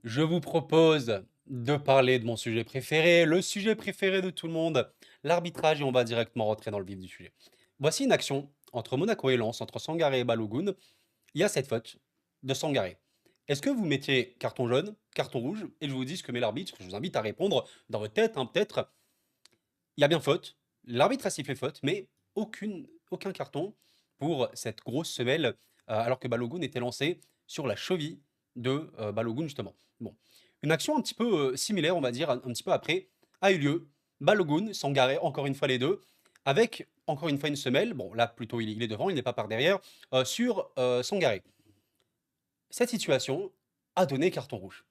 Je vous propose de parler de mon sujet préféré, le sujet préféré de tout le monde, l'arbitrage, et on va directement rentrer dans le vif du sujet. Voici une action entre Monaco et Lens, entre Sangaré et Balogun. Il y a cette faute de Sangaré. Est-ce que vous mettiez carton jaune, carton rouge, et je vous dis ce que met l'arbitre? Je vous invite à répondre dans votre tête, hein, peut-être. Il y a bien faute, l'arbitre a sifflé faute, mais aucun carton pour cette grosse semelle, alors que Balogun était lancé sur la cheville de Balogun, justement. Bon, une action un petit peu similaire, on va dire, un petit peu après, a eu lieu. Balogun, Sangaré, encore une fois les deux, avec encore une fois une semelle. Bon, là plutôt il est devant, il n'est pas par derrière, sur Sangaré. Cette situation a donné carton rouge.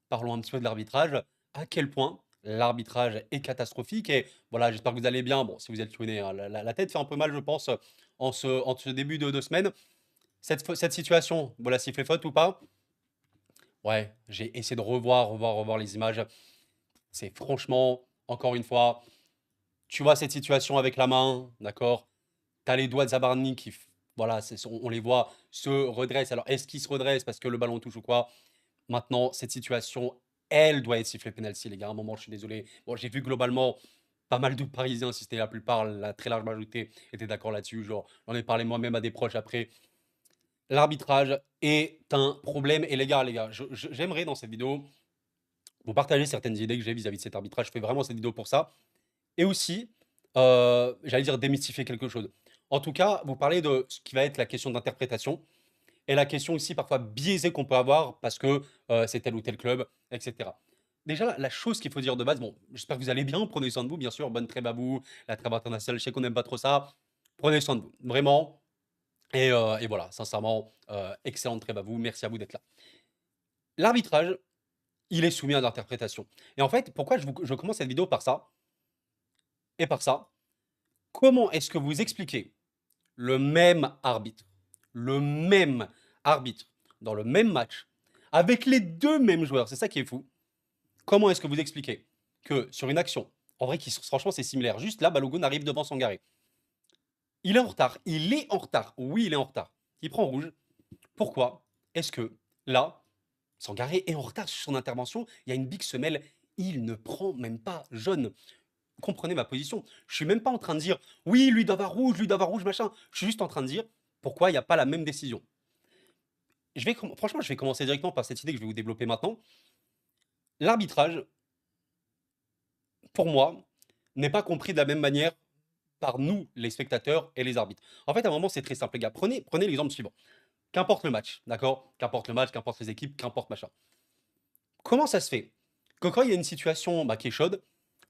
Parlons un petit peu de l'arbitrage. À quel point l'arbitrage est catastrophique et voilà, j'espère que vous allez bien. Bon, si vous êtes tuné, hein, la tête fait un peu mal, je pense, en ce début de semaine. Cette situation, voilà, sifflet faute ou pas? Ouais, j'ai essayé de revoir les images. C'est franchement, encore une fois, tu vois cette situation avec la main, d'accord? Tu as les doigts de Zabarni voilà, on les voit se redressent. Alors, est-ce qu'ils se redressent parce que le ballon touche ou quoi? Maintenant, cette situation, elle doit être sifflée penalty, les gars. À un moment, je suis désolé. Bon, j'ai vu globalement pas mal de Parisiens, si c'était la plupart, la très large majorité était d'accord là-dessus. Genre, j'en ai parlé moi-même à des proches après. L'arbitrage est un problème. Et les gars, j'aimerais dans cette vidéo vous partager certaines idées que j'ai vis-à-vis de cet arbitrage. Je fais vraiment cette vidéo pour ça. Et aussi, j'allais dire démystifier quelque chose. En tout cas, vous parlez de ce qui va être la question d'interprétation et la question aussi parfois biaisée qu'on peut avoir parce que c'est tel ou tel club, etc. Déjà, la chose qu'il faut dire de base, bon, j'espère que vous allez bien, prenez soin de vous, bien sûr, bonne trêve à vous, la trêve internationale, je sais qu'on n'aime pas trop ça, prenez soin de vous, vraiment, et voilà, sincèrement, excellente trêve à vous, merci à vous d'être là. L'arbitrage, il est soumis à l'interprétation. Et en fait, pourquoi je commence cette vidéo par ça, et par ça, comment est-ce que vous expliquez le même arbitre, dans le même match, avec les deux mêmes joueurs, c'est ça qui est fou. Comment est-ce que vous expliquez que sur une action, en vrai, franchement, c'est similaire. Juste là, Balogun arrive devant Sangaré. Il est en retard. Il est en retard. Oui, il est en retard. Il prend rouge. Pourquoi est-ce que là, Sangaré est en retard sur son intervention? Il y a une big semelle. Il ne prend même pas jaune. Comprenez ma position. Je suis même pas en train de dire oui, lui doit avoir rouge, machin. Je suis juste en train de dire pourquoi il n'y a pas la même décision. Franchement, je vais commencer directement par cette idée que je vais vous développer maintenant. L'arbitrage, pour moi, n'est pas compris de la même manière par nous, les spectateurs et les arbitres. En fait, à un moment, c'est très simple, les gars. Prenez l'exemple suivant. Qu'importe le match, d'accord? Qu'importe le match, qu'importe les équipes, qu'importe machin. Comment ça se fait que quand il y a une situation qui est chaude,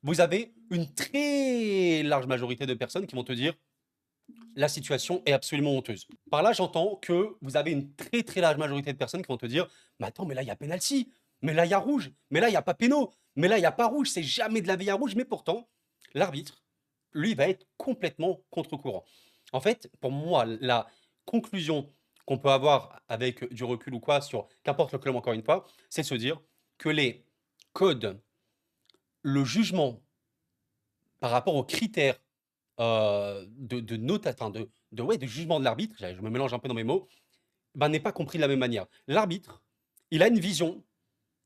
vous avez une très large majorité de personnes qui vont te dire la situation est absolument honteuse. Par là, j'entends que vous avez une très très large majorité de personnes qui vont te dire mais attends, mais là il y a penalty, mais là il y a rouge, mais là il y a pas péno, mais là il y a pas rouge, c'est jamais de la veille à rouge, mais pourtant l'arbitre, lui, va être complètement contre-courant. En fait, pour moi, la conclusion qu'on peut avoir avec du recul ou quoi sur qu'importe le club encore une fois, c'est de se dire que les codes, le jugement par rapport aux critères de note, enfin ouais, de jugement de l'arbitre, je me mélange un peu dans mes mots, ben, n'est pas compris de la même manière. L'arbitre, il a une vision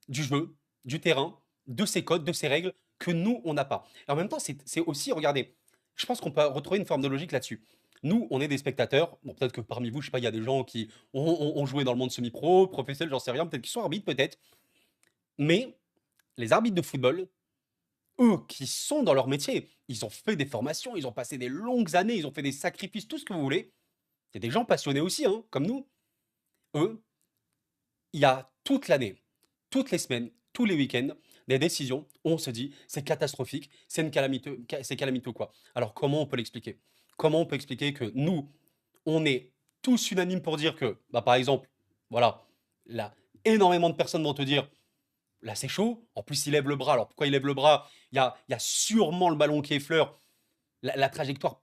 du jeu, du terrain, de ses codes, de ses règles, que nous, on n'a pas. Et en même temps, c'est aussi, regardez, je pense qu'on peut retrouver une forme de logique là-dessus. Nous, on est des spectateurs. Bon, peut-être que parmi vous, je sais pas, il y a des gens qui ont joué dans le monde semi-pro, professionnel, j'en sais rien, peut-être qu'ils sont arbitres, peut-être. Mais les arbitres de football, eux qui sont dans leur métier, ils ont fait des formations, ils ont passé des longues années, ils ont fait des sacrifices, tout ce que vous voulez. Il y a des gens passionnés aussi, hein, comme nous. Eux, il y a toute l'année, toutes les semaines, tous les week-ends, des décisions où on se dit c'est catastrophique, c'est une calamité, c'est calamiteux quoi. Alors comment on peut l'expliquer? Comment on peut expliquer que nous, on est tous unanimes pour dire que, bah, par exemple, voilà, là, énormément de personnes vont te dire là c'est chaud, en plus il lève le bras, alors pourquoi il lève le bras? Il y a sûrement le ballon qui effleure, la trajectoire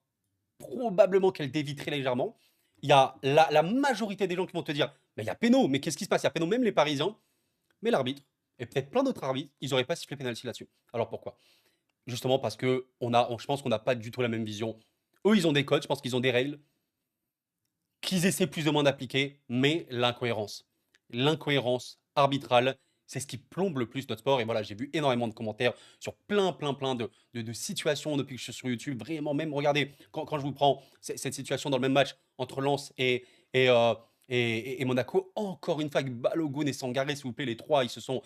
probablement qu'elle dévie très légèrement. Il y a la majorité des gens qui vont te dire mais il y a péno, mais qu'est-ce qui se passe? Il y a péno, même les Parisiens, mais l'arbitre, et peut-être plein d'autres arbitres, ils n'auraient pas sifflé pénalty là-dessus. Alors pourquoi? Justement parce que je pense qu'on n'a pas du tout la même vision. Eux, ils ont des codes, je pense qu'ils ont des règles qu'ils essaient plus ou moins d'appliquer, mais l'incohérence arbitrale, C'est ce qui plombe le plus notre sport. Et voilà, j'ai vu énormément de commentaires sur plein de situations depuis que je suis sur YouTube. Vraiment, même, regardez, quand je vous prends cette situation dans le même match entre Lens et, euh, et Monaco, encore une fois, avec Balogun et Sangaré, s'il vous plaît, les deux, ils se sont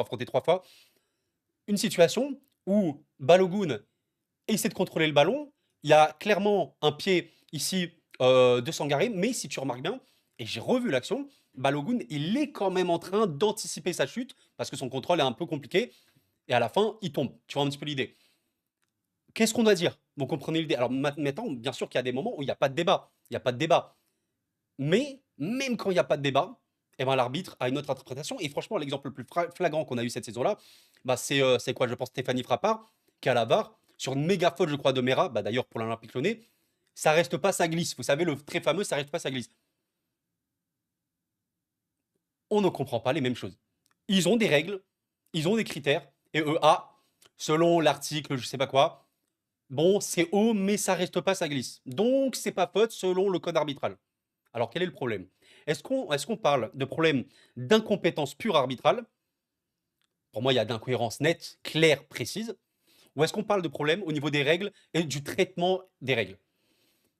affrontés 3 fois. Une situation où Balogun essaie de contrôler le ballon. Il y a clairement un pied ici de Sangaré, mais si tu remarques bien, et j'ai revu l'action, Balogun, il est quand même en train d'anticiper sa chute parce que son contrôle est un peu compliqué. Et à la fin, il tombe. Tu vois un petit peu l'idée. Qu'est-ce qu'on doit dire? Vous comprenez l'idée? Alors maintenant, bien sûr qu'il y a des moments où il n'y a pas de débat. Il n'y a pas de débat. Mais même quand il n'y a pas de débat, eh ben, l'arbitre a une autre interprétation. Et franchement, l'exemple le plus flagrant qu'on a eu cette saison-là, bah, c'est quoi? Je pense Stéphanie Frappard, qui a la VAR, sur une méga faute, je crois, de Mera, bah, d'ailleurs pour l'Olympique Lyonnais, ça reste pas, ça glisse. Vous savez, le très fameux, ça reste pas, ça glisse. On ne comprend pas les mêmes choses. Ils ont des règles, ils ont des critères, et eux, selon l'article, je sais pas quoi, bon, c'est haut, mais ça reste pas, ça glisse. Donc, c'est pas faute selon le code arbitral. Alors, quel est le problème? Est-ce qu'on parle de problème d'incompétence pure arbitrale? Pour moi, il y a d'incohérence nette, claire, précise. Ou est-ce qu'on parle de problème au niveau des règles et du traitement des règles?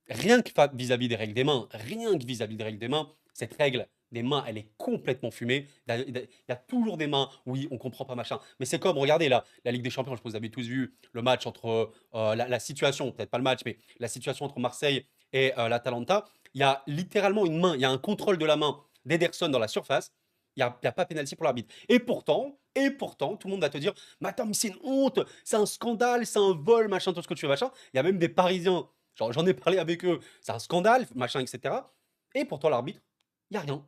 Rien que vis-à-vis des règles des mains, rien que vis-à-vis des règles des mains, cette règle des mains, elle est complètement fumée. Il y a toujours des mains, oui, on comprend pas machin. Mais c'est comme, regardez là, la Ligue des Champions, je pense que vous avez tous vu le match entre la situation, peut-être pas le match, mais la situation entre Marseille et l'Atalanta. Il y a littéralement une main, il y a un contrôle de la main d'Ederson dans la surface. Il y a pas pénalty pour l'arbitre. Et pourtant, tout le monde va te dire, mais attends, mais c'est une honte, c'est un scandale, c'est un vol, machin, tout ce que tu veux, machin. Il y a même des Parisiens, genre, j'en ai parlé avec eux, c'est un scandale, machin, etc. Et pourtant, l'arbitre, il n'y a rien.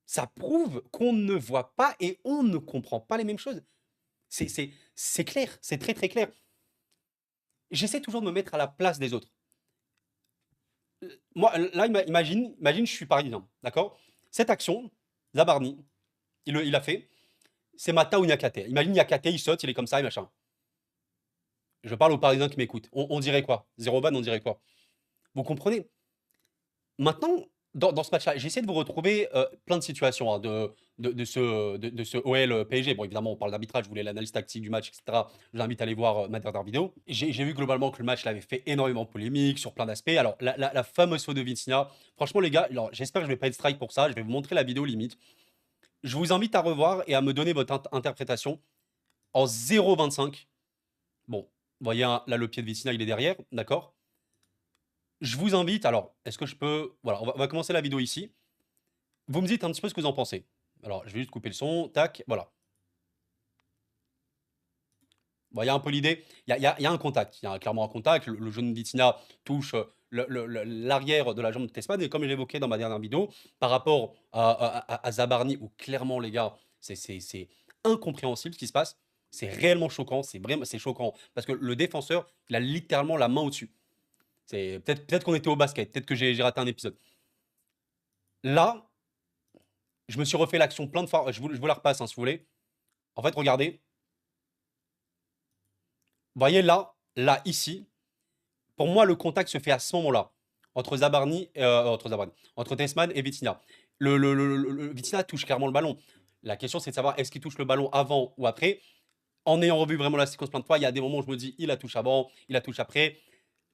Ça prouve qu'on ne voit pas et on ne comprend pas les mêmes choses. C'est clair, c'est très très clair. J'essaie toujours de me mettre à la place des autres. Moi, là, imagine, je suis parisien, d'accord? Cette action, Zabarni, il a fait, c'est Mata ou Niakate. Imagine Niakate, il saute, il est comme ça et machin. Je parle aux Parisiens qui m'écoutent. On dirait quoi? Zéro ban, on dirait quoi? Vous comprenez? Maintenant, dans ce match-là, j'ai essayé de vous retrouver plein de situations hein, de ce OL PSG. Bon, évidemment, on parle d'arbitrage, je voulais l'analyse tactique du match, etc. Je vous invite à aller voir ma dernière vidéo. J'ai vu globalement que le match l'avait fait énormément polémique sur plein d'aspects. Alors, la fameuse faute de Vitinha, franchement, les gars, alors, j'espère que je vais pas être strike pour ça. Je vais vous montrer la vidéo limite. Je vous invite à revoir et à me donner votre interprétation en 0,25. Bon, vous voyez là, le pied de Vitinha, il est derrière, d'accord? Je vous invite, alors, est-ce que je peux. Voilà, on va commencer la vidéo ici. Vous me dites un petit peu ce que vous en pensez. Alors, je vais juste couper le son, tac, voilà. Bon, il y a un peu l'idée, il y a un contact, il y a clairement un contact. Le jeune Vitinha touche l'arrière de la jambe de Tesman, et comme je l'évoquais dans ma dernière vidéo, par rapport à Zabarni, où clairement, les gars, c'est incompréhensible ce qui se passe. C'est réellement choquant, c'est choquant, parce que le défenseur, il a littéralement la main au-dessus. C'est peut-être qu'on était au basket, peut-être que j'ai raté un épisode. Là, je me suis refait l'action plein de fois. Je vous la repasse hein, si vous voulez. En fait, regardez. Vous voyez là, ici. Pour moi, le contact se fait à ce moment-là. Entre Tesman et Vitinha. Vitinha touche clairement le ballon. La question, c'est de savoir est-ce qu'il touche le ballon avant ou après. En ayant revu vraiment la séquence plein de fois, il y a des moments où je me dis il la touche avant, il la touche après.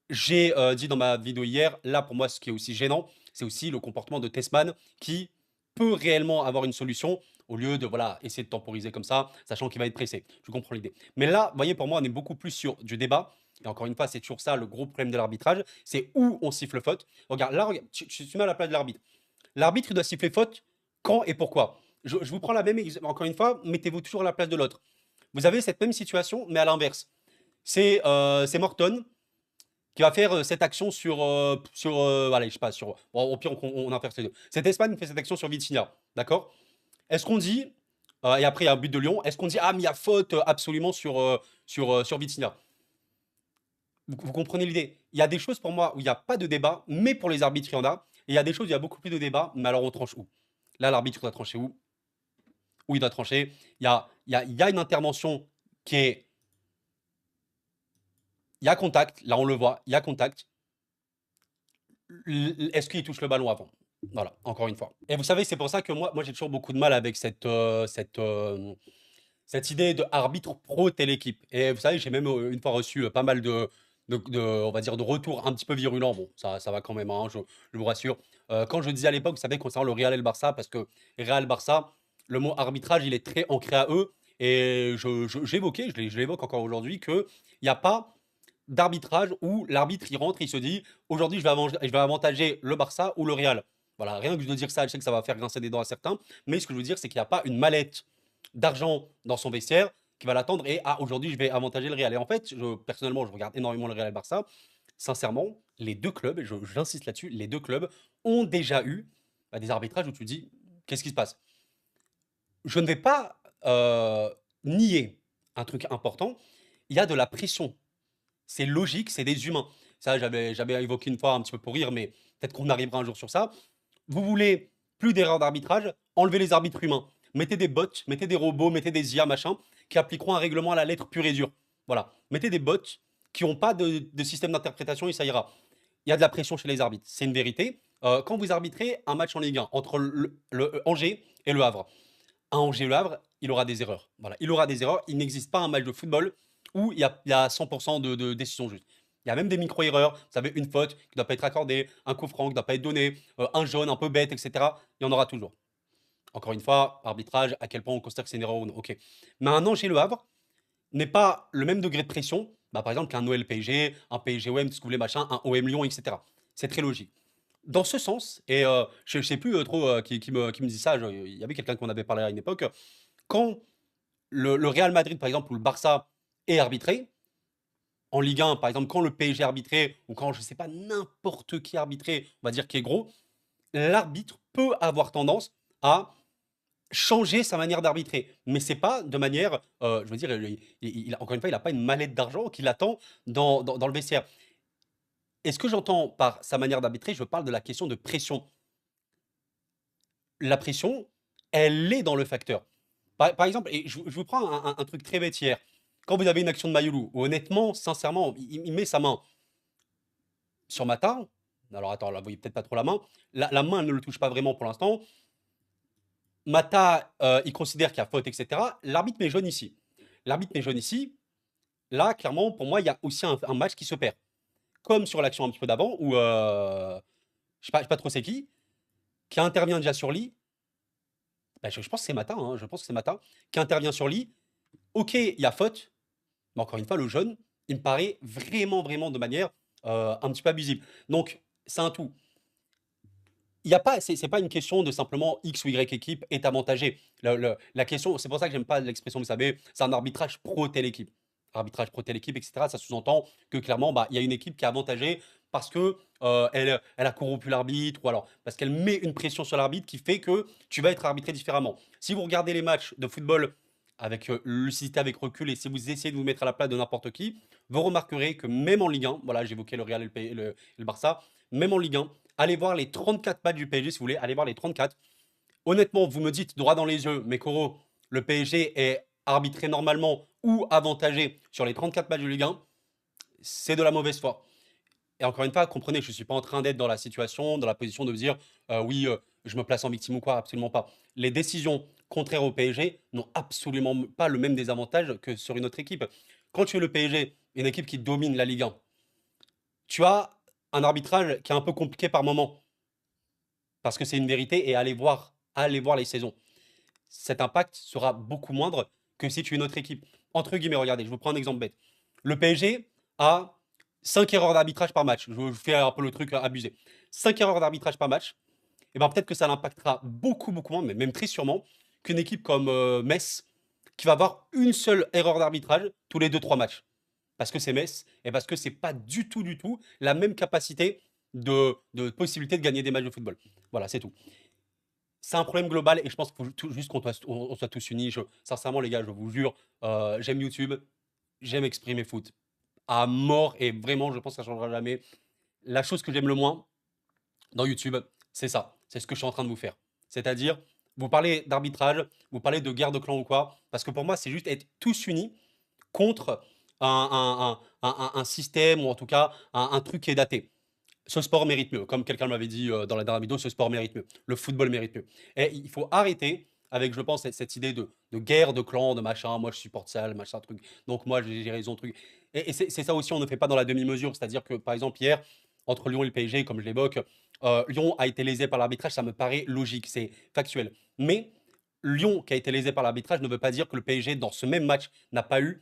J'ai dit dans ma vidéo hier, là pour moi ce qui est aussi gênant, c'est aussi le comportement de Tessman qui peut réellement avoir une solution au lieu de voilà, essayer de temporiser comme ça, sachant qu'il va être pressé. Je comprends l'idée. Mais là, vous voyez, pour moi, on est beaucoup plus sur du débat. Et encore une fois, c'est toujours ça le gros problème de l'arbitrage, c'est où on siffle faute. Regarde, là, regarde, tu te mets à la place de l'arbitre. L'arbitre, il doit siffler faute quand et pourquoi. Je vous prends la même, encore une fois, mettez-vous toujours à la place de l'autre. Vous avez cette même situation, mais à l'inverse. C'est Morton qui va faire cette action allez, je sais pas, bon, au pire, on inverse les deux. Cette Espagne fait cette action sur Vitinha, d'accord? Est-ce qu'on dit, et après il y a un but de Lyon, est-ce qu'on dit, ah, mais il y a faute absolument sur Vitinha? Vous comprenez l'idée? Il y a des choses pour moi où il n'y a pas de débat, mais pour les arbitres, il y en a. Et il y a des choses où il y a beaucoup plus de débat, mais alors on tranche où? Là, l'arbitre doit trancher où? Où il doit trancher? Il y a une intervention qui est. Il y a contact, là on le voit, il y a contact. Est-ce qu'il touche le ballon avant? Voilà, encore une fois. Et vous savez, c'est pour ça que moi j'ai toujours beaucoup de mal avec cette idée de arbitre pro telle équipe. Et vous savez, j'ai même une fois reçu pas mal on va dire, de retours un petit peu virulents. Bon, ça va quand même, hein, je vous rassure. Quand je disais à l'époque, vous savez, concernant le Real et le Barça, parce que Real-Barça, le mot arbitrage, il est très ancré à eux. Et j'évoquais, je l'évoque encore aujourd'hui, qu'il n'y a pas d'arbitrage où l'arbitre il rentre, il se dit aujourd'hui je vais avantager le Barça ou le Real. Voilà, rien que de dire ça, je sais que ça va faire grincer des dents à certains, mais ce que je veux dire, c'est qu'il n'y a pas une mallette d'argent dans son vestiaire qui va l'attendre et ah, aujourd'hui je vais avantager le Real. Et en fait, personnellement, je regarde énormément le Real et le Barça. Sincèrement, les deux clubs, et j'insiste là-dessus, les deux clubs ont déjà eu des arbitrages où tu te dis qu'est-ce qui se passe. Je ne vais pas nier un truc important, il y a de la pression, c'est logique, c'est des humains. Ça, j'avais évoqué une fois un petit peu pour rire, mais peut-être qu'on arrivera un jour sur ça. Vous voulez plus d'erreurs d'arbitrage, enlevez les arbitres humains. Mettez des bots, mettez des robots, mettez des IA, machin, qui appliqueront un règlement à la lettre pure et dure. Voilà. Mettez des bots qui n'ont pas de système d'interprétation et ça ira. Il y a de la pression chez les arbitres, c'est une vérité. Quand vous arbitrez un match en Ligue 1 entre le Angers et le Havre, un Angers-Le Havre, il aura des erreurs. Voilà, il aura des erreurs. Il n'existe pas un match de football où il y a 100% de décisions justes. Il y a même des micro-erreurs. Vous savez, une faute qui ne doit pas être accordée, un coup franc qui ne doit pas être donné, un jaune un peu bête, etc. Il y en aura toujours. Encore une fois, arbitrage, à quel point on considère que c'est une erreur ou non. Ok. Mais un Angers-Le Havre n'est pas le même degré de pression, par exemple, qu'un OL PSG, un PSG OM, tout ce que vous voulez, machin, un OM Lyon, etc. C'est très logique. Dans ce sens, et je ne sais plus trop qui me dit ça, il y avait quelqu'un qui m'en avait parlé à une époque, quand le Real Madrid, par exemple, ou le Barça est arbitré, en Ligue 1, par exemple, quand le PSG est arbitré, ou quand, je ne sais pas, n'importe qui est arbitré, on va dire qui est gros, l'arbitre peut avoir tendance à changer sa manière d'arbitrer. Mais c'est pas de manière, je veux dire, encore une fois, il n'a pas une mallette d'argent qui l'attend dans le vestiaire. Et ce que j'entends par sa manière d'arbitrer, je parle de la question de pression. La pression, elle est dans le facteur. Par exemple, et je vous prends un truc très bête hier. Quand vous avez une action de Mayulu, où honnêtement, sincèrement, il met sa main sur Mata. Alors attends, là, vous voyez peut-être pas trop la main. La main elle ne le touche pas vraiment pour l'instant. Mata, il considère qu'il y a faute, etc. L'arbitre met jaune ici. L'arbitre met jaune ici. Là, clairement, pour moi, il y a aussi un match qui se perd. Comme sur l'action un petit peu d'avant, où je sais pas trop c'est qui intervient déjà sur Lee. Bah, je pense que c'est Mata, hein, je pense que c'est Mata, qui intervient sur Lee. Ok, il y a faute, mais encore une fois, le jaune, il me paraît vraiment, vraiment de manière un petit peu abusive. Donc, c'est un tout. Il y a pas, c'est pas une question de simplement X ou Y équipe est avantagée. La question, c'est pour ça que j'aime pas l'expression, vous savez, c'est un arbitrage pro telle équipe. Arbitrage pro telle équipe, etc. Ça sous-entend que clairement, bah, il y a une équipe qui est avantagée parce que elle a corrompu l'arbitre ou alors parce qu'elle met une pression sur l'arbitre qui fait que tu vas être arbitré différemment. Si vous regardez les matchs de football avec lucidité, avec recul, et si vous essayez de vous mettre à la place de n'importe qui, vous remarquerez que même en Ligue 1, voilà, j'évoquais le Real et le Barça, même en Ligue 1, allez voir les 34 matchs du PSG si vous voulez, allez voir les 34. Honnêtement, vous me dites droit dans les yeux, mais Koro, le PSG est arbitré normalement ou avantagé sur les 34 matchs de Ligue 1, c'est de la mauvaise foi. Et encore une fois, comprenez, je ne suis pas en train d'être dans la situation, dans la position de vous dire oui, je me place en victime ou quoi, absolument pas. Les décisions contraires au PSG n'ont absolument pas le même désavantage que sur une autre équipe. Quand tu es le PSG, une équipe qui domine la Ligue 1, tu as un arbitrage qui est un peu compliqué par moment, parce que c'est une vérité, et allez voir les saisons. Cet impact sera beaucoup moindre que si tu es une autre équipe. Entre guillemets, regardez, je vous prends un exemple bête. Le PSG a 5 erreurs d'arbitrage par match. Je vous fais un peu le truc abusé. 5 erreurs d'arbitrage par match. Et bien peut-être que ça l'impactera beaucoup, beaucoup moins, mais même très sûrement, qu'une équipe comme Metz, qui va avoir une seule erreur d'arbitrage tous les 2-3 matchs. Parce que c'est Metz, et parce que c'est pas du tout, la même capacité de possibilité de gagner des matchs de football. Voilà, c'est tout. C'est un problème global et je pense qu'il faut juste on soit tous unis. Sincèrement, les gars, je vous jure, j'aime YouTube, j'aime exprimer foot à mort et vraiment, je pense que ça ne changera jamais. La chose que j'aime le moins dans YouTube, c'est ça. C'est ce que je suis en train de vous faire. C'est-à-dire, vous parlez d'arbitrage, vous parlez de guerre de clans ou quoi, parce que pour moi, c'est juste être tous unis contre un système ou en tout cas un truc qui est daté. Ce sport mérite mieux. Comme quelqu'un m'avait dit dans la dernière vidéo, ce sport mérite mieux. Le football mérite mieux. Et il faut arrêter avec, je pense, cette idée de guerre de clans, de machin. Moi, je supporte ça, le machin, truc. Donc, moi, j'ai raison, truc. Et c'est ça aussi, on ne fait pas dans la demi-mesure. C'est-à-dire que, par exemple, hier, entre Lyon et le PSG, comme je l'évoque, Lyon a été lésé par l'arbitrage. Ça me paraît logique, c'est factuel. Mais Lyon, qui a été lésé par l'arbitrage, ne veut pas dire que le PSG, dans ce même match, n'a pas eu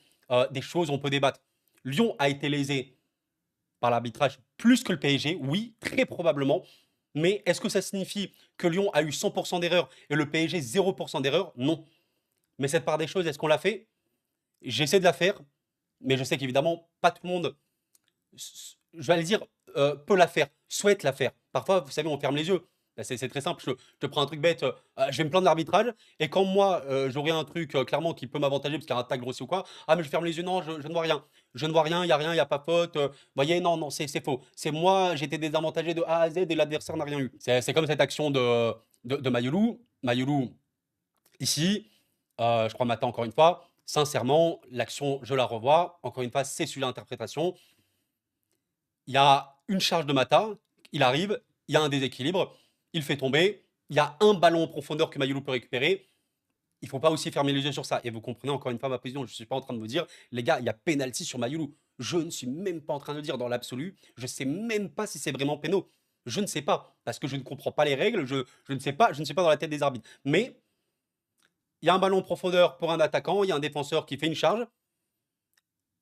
des choses où on peut débattre. Lyon a été lésé par l'arbitrage plus que le PSG, oui, très probablement. Mais est-ce que ça signifie que Lyon a eu 100% d'erreurs et le PSG 0% d'erreurs? Non. Mais cette part des choses, est-ce qu'on l'a fait? J'essaie de la faire, mais je sais qu'évidemment, pas tout le monde, je vais le dire, peut la faire, souhaite la faire. Parfois, vous savez, on ferme les yeux. Bah, c'est très simple, je te prends un truc bête, je vais me plaindre d'arbitrage, et quand moi, j'aurai un truc clairement qui peut m'avantager parce qu'il y a un tag grossi ou quoi, ah mais je ferme les yeux, non, je ne vois rien. Je ne vois rien, il n'y a rien, il n'y a pas faute. Vous voyez, non, non, c'est faux. C'est moi, j'étais désavantagé de A à Z et l'adversaire n'a rien eu. C'est comme cette action de Mayolou. Mayolou, ici, je crois matin encore une fois, sincèrement, l'action, je la revois. Encore une fois, c'est sur l'interprétation. Il y a une charge de Mata, il arrive, il y a un déséquilibre, il fait tomber, il y a un ballon en profondeur que Mayulu peut récupérer. Il ne faut pas aussi fermer les yeux sur ça. Et vous comprenez encore une fois ma position. Je ne suis pas en train de vous dire, les gars, il y a pénalty sur Mayulu. Je ne suis même pas en train de dire dans l'absolu. Je ne sais même pas si c'est vraiment péno. Je ne sais pas. Parce que je ne comprends pas les règles. Je ne sais pas. Je ne suis pas dans la tête des arbitres. Mais il y a un ballon en profondeur pour un attaquant. Il y a un défenseur qui fait une charge.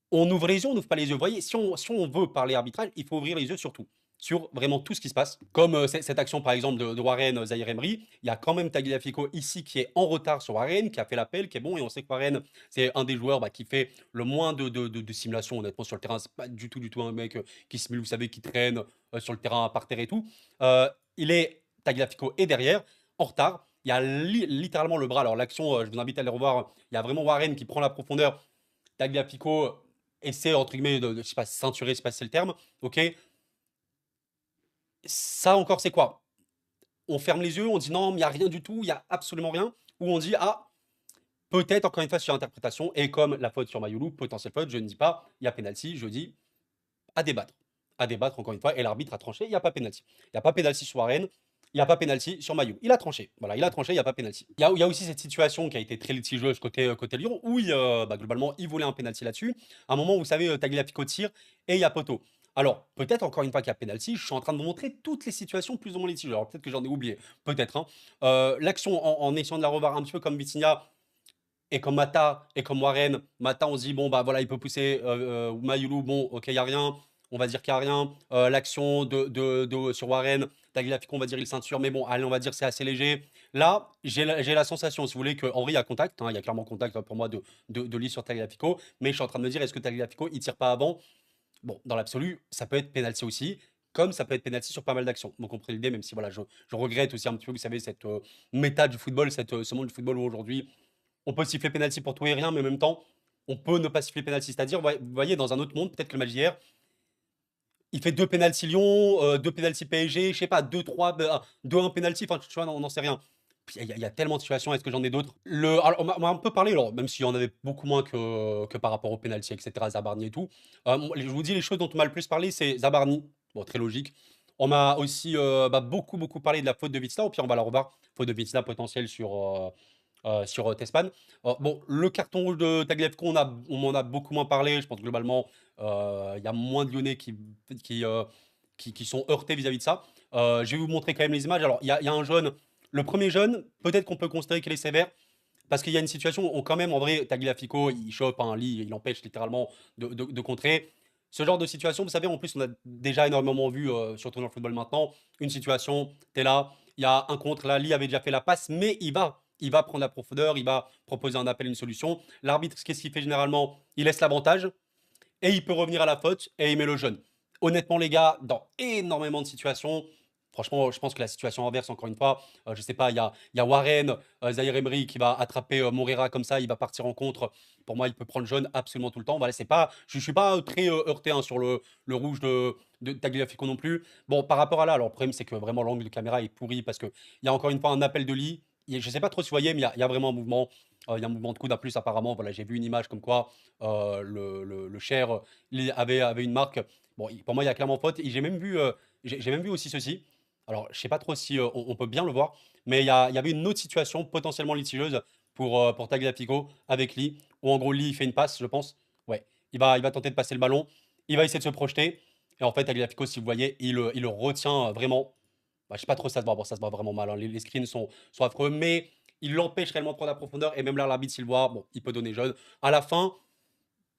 On ouvre les yeux, on n'ouvre pas les yeux. Vous voyez, si on veut parler arbitrage, il faut ouvrir les yeux sur tout. Sur vraiment tout ce qui se passe. Comme cette action par exemple de Warren Zahir Emery, il y a quand même Tagliafico ici qui est en retard sur Warren, qui a fait l'appel, qui est bon, et on sait que Warren, c'est un des joueurs qui fait le moins de simulation honnêtement sur le terrain. C'est pas du tout un mec qui simule, vous savez, qui traîne sur le terrain par terre et tout. Il est, Tagliafico est derrière, en retard. Il y a littéralement le bras. Alors l'action, je vous invite à aller revoir. Il y a vraiment Warren qui prend la profondeur. Tagliafico essaie, entre guillemets, je sais pas, ceinturer, je sais pas si c'est le terme, ok. Ça encore, c'est quoi? On ferme les yeux, on dit non, mais il n'y a rien du tout, il n'y a absolument rien. Ou on dit, ah, peut-être encore une fois sur l'interprétation, et comme la faute sur Mayulu, potentielle faute, je ne dis pas, il y a penalty, je dis à débattre. À débattre encore une fois, et l'arbitre a tranché, il n'y a pas penalty. Il n'y a pas penalty sur Warren, il n'y a pas penalty sur Mayulu. Il a tranché. Voilà, il a tranché, il n'y a pas penalty. Il y a aussi cette situation qui a été très litigieuse côté Lyon, où globalement, il voulait un penalty là-dessus. À un moment où, vous savez, Tagliafico tire, et il y a poteau. Alors, peut-être encore une fois qu'il y a penalty, je suis en train de vous montrer toutes les situations plus ou moins litigieuses. Alors, peut-être que j'en ai oublié, peut-être, hein. L'action, en essayant de la revoir un petit peu comme Vitinha, et comme Mata et comme Warren, Mata, on se dit, bon, bah voilà, il peut pousser Mayulu, bon, ok, il n'y a rien, on va dire qu'il n'y a rien. L'action sur Warren, Tagliafico, on va dire il ceinture, mais bon, allez, on va dire c'est assez léger. Là, j'ai la sensation, si vous voulez, qu'en vrai, il y a contact, hein, il y a clairement contact pour moi de Lee sur Tagliafico, mais je suis en train de me dire, est-ce que Tagliafico, il tire pas avant? Bon, dans l'absolu, ça peut être penalty aussi, comme ça peut être penalty sur pas mal d'actions. Vous comprenez l'idée, même si voilà, je regrette aussi un petit peu, vous savez, cette méta du football, ce monde du football où aujourd'hui, on peut siffler penalty pour tout et rien, mais en même temps, on peut ne pas siffler penalty. C'est-à-dire, vous voyez, dans un autre monde, peut-être que le match d'hier, il fait deux penalty Lyon, deux penalty PSG, je sais pas, 2-3, 2-1 penalty, enfin, tu vois, on n'en sait rien. Puis il y a tellement de situations, est-ce que j'en ai d'autres? Alors, on m'a un peu parlé, alors, même s'il y en avait beaucoup moins que par rapport au penalty, etc., Zabarni et tout. Je vous dis, les choses dont on m'a le plus parlé, c'est Zabarni. Bon, très logique. On m'a aussi beaucoup parlé de la faute de Vitzla, au pire, on va la revoir. Faute de Vitzla potentielle sur Tespan. Bon, le carton rouge de Tagliafico, on m'en a beaucoup moins parlé. Je pense que globalement, il y a moins de Lyonnais qui sont heurtés vis-à-vis de ça. Je vais vous montrer quand même les images. Alors, il y a un jaune. Le premier jaune, peut-être qu'on peut considérer qu'il est sévère. Parce qu'il y a une situation où, quand même, en vrai, Tagliafico, il chope un lit, il empêche littéralement de contrer. Ce genre de situation, vous savez, en plus, on a déjà énormément vu, surtout dans le football maintenant, une situation, t'es là, il y a un contre, là, Lee avait déjà fait la passe, mais il va prendre la profondeur, il va proposer un appel, une solution. L'arbitre, qu'est-ce qu'il fait généralement? Il laisse l'avantage et il peut revenir à la faute et il met le jaune. Honnêtement, les gars, dans énormément de situations, franchement, je pense que la situation inverse, encore une fois, je sais pas, il y a Warren, Zahir Emery qui va attraper Morera comme ça, il va partir en contre. Pour moi, il peut prendre jaune absolument tout le temps. Voilà, c'est pas, je suis pas très heurté hein, sur le rouge de Tagliafico non plus. Bon, par rapport à là, alors le problème, c'est que vraiment l'angle de caméra est pourri parce qu'il y a encore une fois un appel de Lee. Je sais pas trop si vous voyez, mais il y a vraiment un mouvement. Il y a un mouvement de coude. En plus, apparemment, voilà, j'ai vu une image comme quoi le cher avait une marque. Bon, pour moi, il y a clairement faute. Et j'ai même vu J'ai même vu aussi ceci. Alors, je sais pas trop si on peut bien le voir, mais il y avait une autre situation potentiellement litigieuse pour Tagliafico avec Lee, où en gros Lee il fait une passe, je pense. Ouais, il va tenter de passer le ballon, il va essayer de se projeter, et en fait Tagliafico, si vous voyez, il le retient vraiment. Bah, je sais pas trop si ça se voit, bon, ça se voit vraiment mal, hein. Les screens sont affreux, mais il l'empêche réellement de prendre la profondeur, et même là, l'arbitre, s'il le voit, bon, il peut donner jaune. À la fin,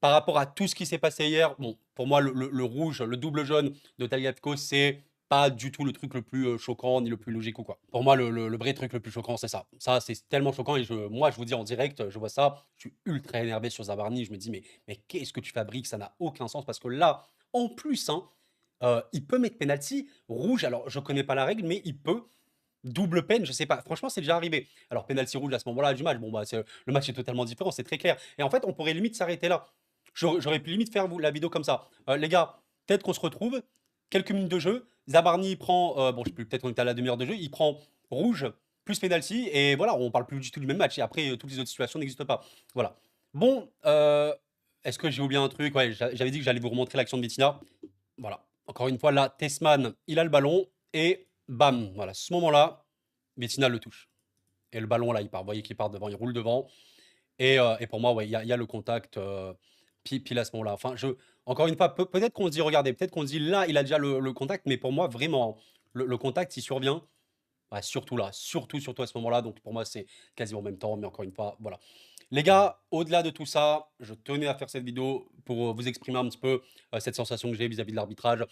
par rapport à tout ce qui s'est passé hier, bon, pour moi, le rouge, le double jaune de Tagliafico, c'est pas du tout le truc le plus choquant ni le plus logique ou quoi. Pour moi, le vrai truc le plus choquant, c'est ça. Ça, c'est tellement choquant et moi, je vous dis en direct, je vois ça, je suis ultra énervé sur Zabarni. Je me dis, mais qu'est-ce que tu fabriques? Ça n'a aucun sens parce que là, en plus, hein, il peut mettre penalty rouge. Alors, je connais pas la règle, mais il peut. Double peine, je sais pas. Franchement, c'est déjà arrivé. Alors, penalty rouge à ce moment-là du match, bon, bah, le match est totalement différent, c'est très clair. Et en fait, on pourrait limite s'arrêter là. J'aurais pu limite faire la vidéo comme ça. Les gars, peut-être qu'on se retrouve, quelques minutes de jeu. Zabarni prend, bon, je sais plus, peut-être qu'on était à la demi-heure de jeu, il prend rouge plus penalty, et voilà, on parle plus du tout du même match. Et après, toutes les autres situations n'existent pas. Voilà. Bon, est-ce que j'ai oublié un truc? Ouais, j'avais dit que j'allais vous remontrer l'action de Vitinha. Voilà. Encore une fois, là, Tessman, il a le ballon, et bam, voilà, ce moment-là, Vitinha le touche. Et le ballon, là, il part. Vous voyez qu'il part devant, il roule devant. Et pour moi, ouais, il y a le contact pile à ce moment-là. Enfin, encore une fois, peut-être qu'on se dit, regardez, peut-être qu'on se dit là, il a déjà le contact, mais pour moi, vraiment, le contact, il survient surtout là, surtout à ce moment-là. Donc pour moi, c'est quasiment en même temps, mais encore une fois, voilà. Les gars, au-delà de tout ça, je tenais à faire cette vidéo pour vous exprimer un petit peu cette sensation que j'ai vis-à-vis de l'arbitrage.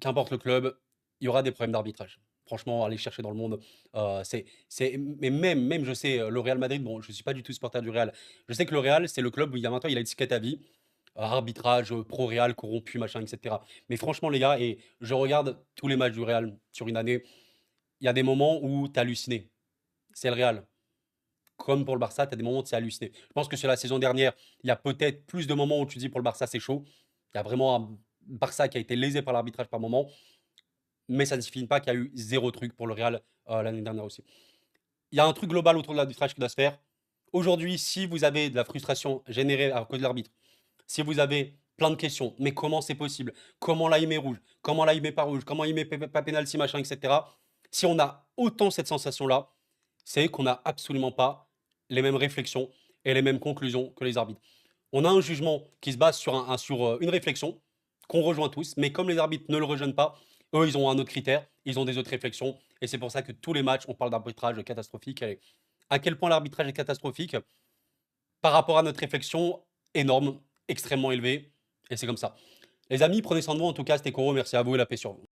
Qu'importe le club, il y aura des problèmes d'arbitrage. Franchement, aller chercher dans le monde, mais même, je sais, le Real Madrid, bon, je suis pas du tout supporter du Real. Je sais que le Real, c'est le club où il y a 20 ans, il a étiquette à vie, arbitrage, pro-Real, corrompu, machin, etc. Mais franchement, les gars, et je regarde tous les matchs du Real sur une année, il y a des moments où tu halluciné. C'est le Real. Comme pour le Barça, tu as des moments où tu es halluciné. Je pense que sur la saison dernière, il y a peut-être plus de moments où tu dis pour le Barça, c'est chaud. Il y a vraiment un Barça qui a été lésé par l'arbitrage par moment. Mais ça ne signifie pas qu'il y a eu zéro truc pour le Real l'année dernière aussi. Il y a un truc global autour de l'arbitrage qui doit se faire. Aujourd'hui, si vous avez de la frustration générée à cause de l'arbitre, si vous avez plein de questions, mais comment c'est possible? Comment là il met rouge? Comment là il met pas rouge? Comment il met pas penalty, machin, etc. Si on a autant cette sensation-là, c'est qu'on n'a absolument pas les mêmes réflexions et les mêmes conclusions que les arbitres. On a un jugement qui se base sur une réflexion qu'on rejoint tous, mais comme les arbitres ne le rejoignent pas, eux, ils ont un autre critère, ils ont des autres réflexions, et c'est pour ça que tous les matchs, on parle d'arbitrage catastrophique. Et à quel point l'arbitrage est catastrophique par rapport à notre réflexion, énorme, extrêmement élevé, et c'est comme ça. Les amis, prenez soin de vous, en tout cas, c'était Koro, merci à vous et la paix sur vous.